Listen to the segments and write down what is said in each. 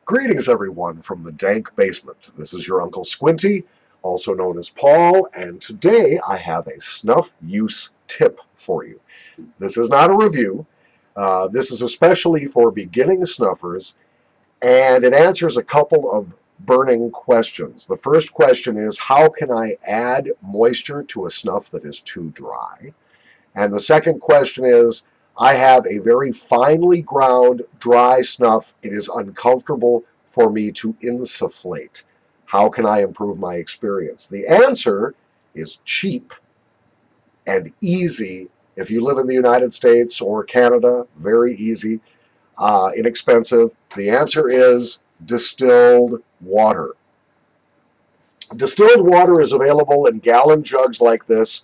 Greetings, everyone, from the dank basement. This is your Uncle Squinty, also known as Paul, and today I have a snuff use tip for you. This is not a review. This is especially for beginning snuffers, and it answers a couple of burning questions. The first question is, how can I add moisture to a snuff that is too dry? And the second question is, I have a very finely ground dry snuff. It is uncomfortable for me to insufflate. How can I improve my experience? The answer is cheap and easy. If you live in the United States or Canada, very easy, inexpensive. The answer is distilled water. Distilled water is available in gallon jugs like this.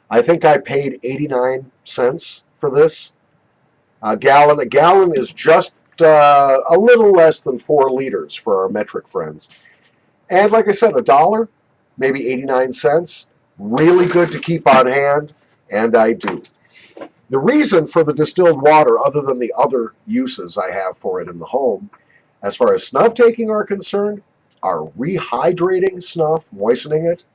I think I paid 89 cents for this. A gallon is just a little less than 4 liters for our metric friends. And like I said, $1, maybe 89 cents. Really good to keep on hand, and I do. The reason for the distilled water, other than the other uses I have for it in the home, as far as snuff taking are concerned, are rehydrating snuff, moistening it,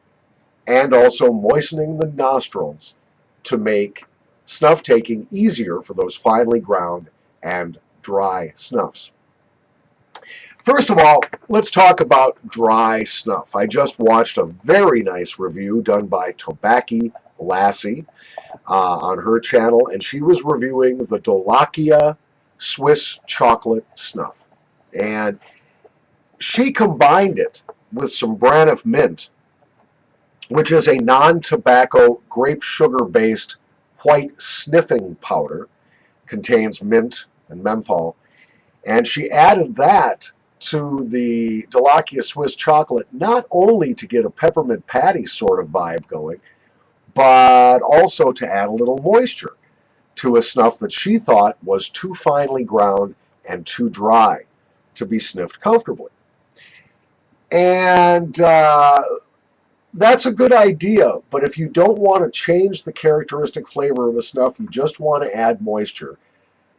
and also moistening the nostrils to make snuff taking easier for those finely ground and dry snuffs. First of all, let's talk about dry snuff. I just watched a very nice review done by Tobacco Lassie on her channel, and she was reviewing the Dolakia Swiss chocolate snuff. And she combined it with some Braniff mint, which is a non-tobacco grape sugar-based white sniffing powder, contains mint and menthol, and she added that to the Dolakia Swiss chocolate, not only to get a peppermint patty sort of vibe going, but also to add a little moisture to a snuff that she thought was too finely ground and too dry to be sniffed comfortably. And that's a good idea, but if you don't want to change the characteristic flavor of a snuff, you just want to add moisture.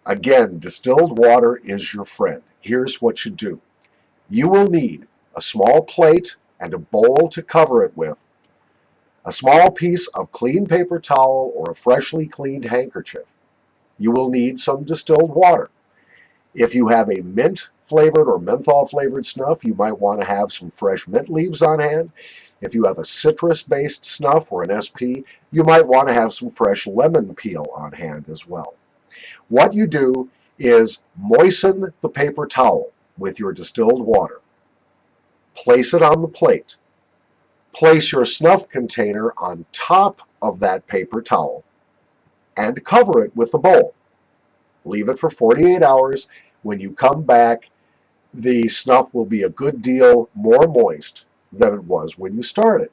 Again, distilled water is your friend. Here's what you do. You will need a small plate and a bowl to cover it with, a small piece of clean paper towel or a freshly cleaned handkerchief. You will need some distilled water. If you have a mint-flavored or menthol-flavored snuff, you might want to have some fresh mint leaves on hand. If you have a citrus-based snuff or an SP, you might want to have some fresh lemon peel on hand as well. What you do is moisten the paper towel with your distilled water. Place it on the plate. Place your snuff container on top of that paper towel and cover it with the bowl. Leave it for 48 hours. When you come back, the snuff will be a good deal more moist than it was when you started.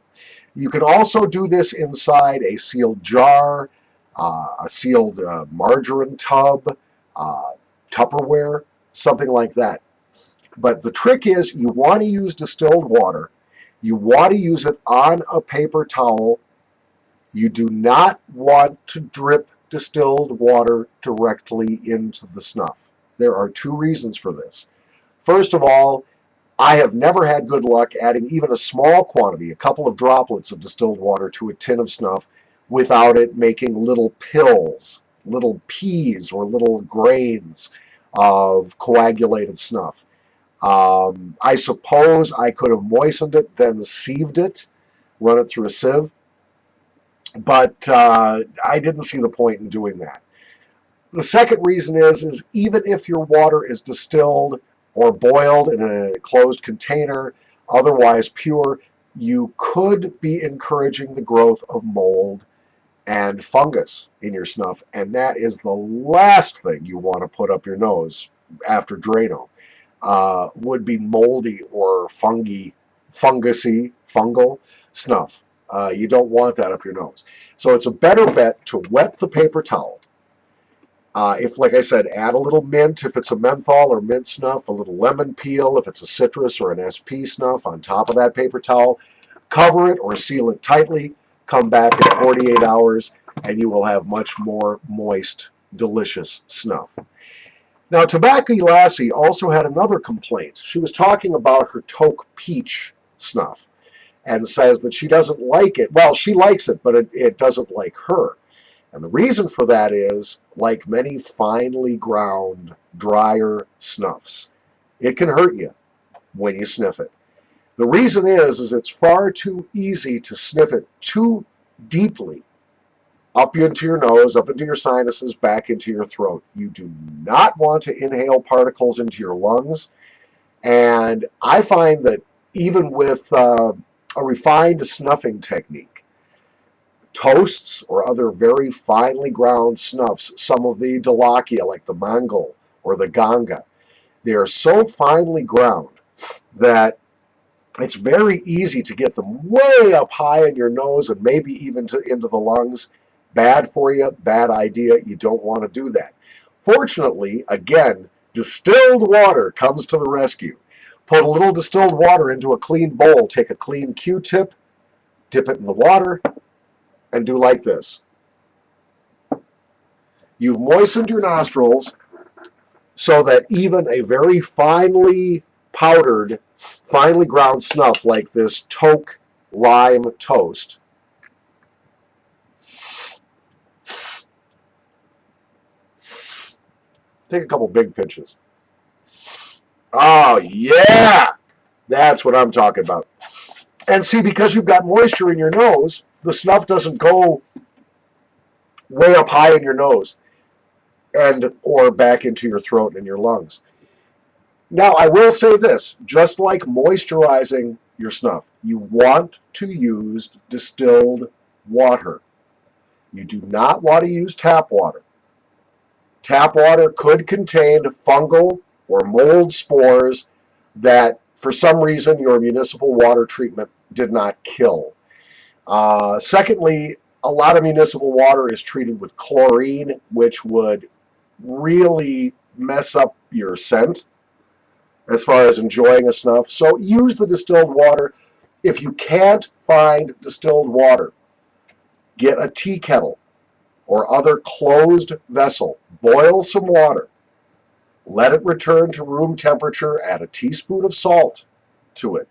You can also do this inside a sealed jar, a sealed margarine tub, Tupperware, something like that. But the trick is you want to use distilled water. You want to use it on a paper towel. You do not want to drip distilled water directly into the snuff. There are 2 reasons for this. First of all, I have never had good luck adding even a small quantity, a couple of droplets of distilled water to a tin of snuff without it making little pills, little peas or little grains of coagulated snuff. I suppose I could have moistened it, then sieved it, run it through a sieve, but I didn't see the point in doing that. The second reason is even if your water is distilled or boiled in a closed container, otherwise pure, you could be encouraging the growth of mold and fungus in your snuff, and that is the last thing you want to put up your nose after Drano. Would be moldy or fungusy, fungal snuff. You don't want that up your nose. So it's a better bet to wet the paper towel. If, like I said, add a little mint if it's a menthol or mint snuff, a little lemon peel if it's a citrus or an SP snuff on top of that paper towel. Cover it or seal it tightly. Come back in 48 hours and you will have much more moist, delicious snuff. Now, Tobacco Lassie also had another complaint. She was talking about her Toke Peach snuff and says that she doesn't like it. Well, she likes it, but it doesn't like her. And the reason for that is, like many finely ground, drier snuffs, it can hurt you when you sniff it. The reason is it's far too easy to sniff it too deeply up into your nose, up into your sinuses, back into your throat. You do not want to inhale particles into your lungs. And I find that even with a refined snuffing technique, toasts or other very finely ground snuffs, some of the Dalakia like the Mongol or the Ganga, they are so finely ground that it's very easy to get them way up high in your nose and maybe even into the lungs. Bad for you, bad idea. You don't want to do that. Fortunately, again, distilled water comes to the rescue. Put a little distilled water into a clean bowl, take a clean Q-tip, dip it in the water, and do like this. You've moistened your nostrils so that even a very finely powdered, finely ground snuff like this Toke lime toast take a couple big pinches. Oh, yeah! That's what I'm talking about. And see, because you've got moisture in your nose, the snuff doesn't go way up high in your nose and or back into your throat and your lungs. Now, I will say this, just like moisturizing your snuff, you want to use distilled water. You do not want to use tap water. Tap water could contain fungal or mold spores that, for some reason, your municipal water treatment did not kill. Secondly, a lot of municipal water is treated with chlorine, which would really mess up your scent as far as enjoying a snuff. So use the distilled water. If you can't find distilled water, get a tea kettle or other closed vessel. Boil some water. Let it return to room temperature. Add a teaspoon of salt to it,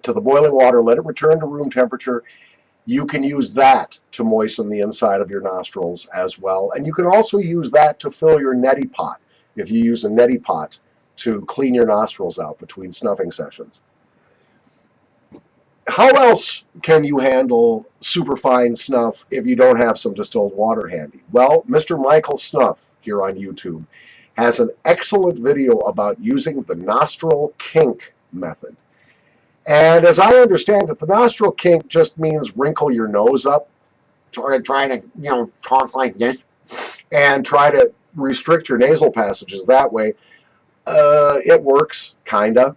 to the boiling water. Let it return to room temperature. You can use that to moisten the inside of your nostrils as well. And you can also use that to fill your neti pot if you use a neti pot to clean your nostrils out between snuffing sessions. How else can you handle superfine snuff if you don't have some distilled water handy? Well, Mr. Michael Snuff here on YouTube has an excellent video about using the nostril kink method. And as I understand it, the nostril kink just means wrinkle your nose up, try to, talk like this, and try to restrict your nasal passages that way. It works, kinda.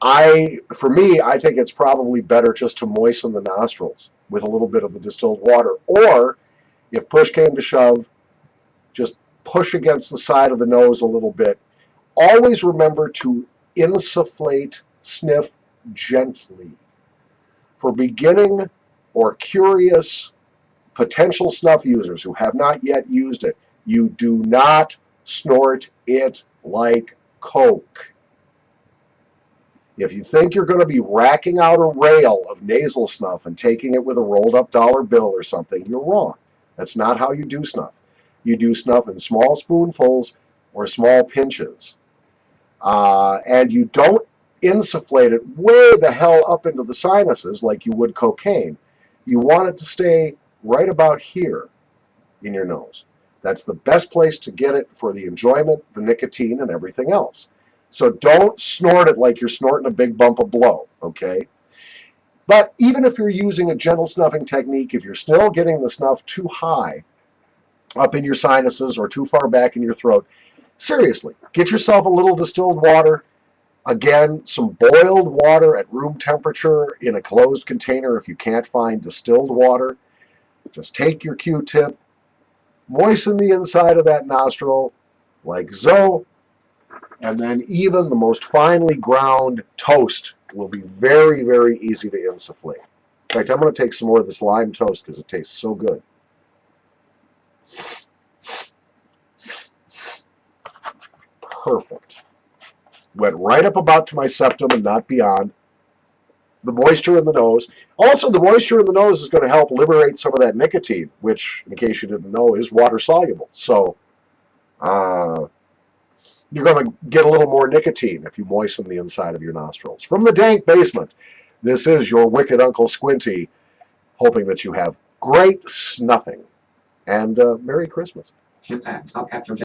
For me, I think it's probably better just to moisten the nostrils with a little bit of the distilled water. Or, if push came to shove, just push against the side of the nose a little bit. Always remember to insufflate, sniff gently. For beginning or curious potential snuff users who have not yet used it, you do not snort it like Coke. If you think you're going to be racking out a rail of nasal snuff and taking it with a rolled up dollar bill or something, you're wrong. That's not how you do snuff. You do snuff in small spoonfuls or small pinches. And you don't insufflate it way the hell up into the sinuses like you would cocaine. You want it to stay right about here in your nose. That's the best place to get it for the enjoyment, the nicotine, and everything else. So don't snort it like you're snorting a big bump of blow, okay? But even if you're using a gentle snuffing technique, if you're still getting the snuff too high up in your sinuses or too far back in your throat, seriously, get yourself a little distilled water. Again, some boiled water at room temperature in a closed container if you can't find distilled water. Just take your Q-tip, moisten the inside of that nostril like so, and then even the most finely ground toast will be very, very easy to insufflate. In fact, I'm going to take some more of this lime toast because it tastes so good. perfect. Went right up about to my septum and not beyond. The moisture in the nose. Also, the moisture in the nose is going to help liberate some of that nicotine, which, in case you didn't know, is water soluble. So you're going to get a little more nicotine if you moisten the inside of your nostrils. From the dank basement, this is your wicked Uncle Squinty, hoping that you have great snuffing. And Merry Christmas. Shift and stop capture.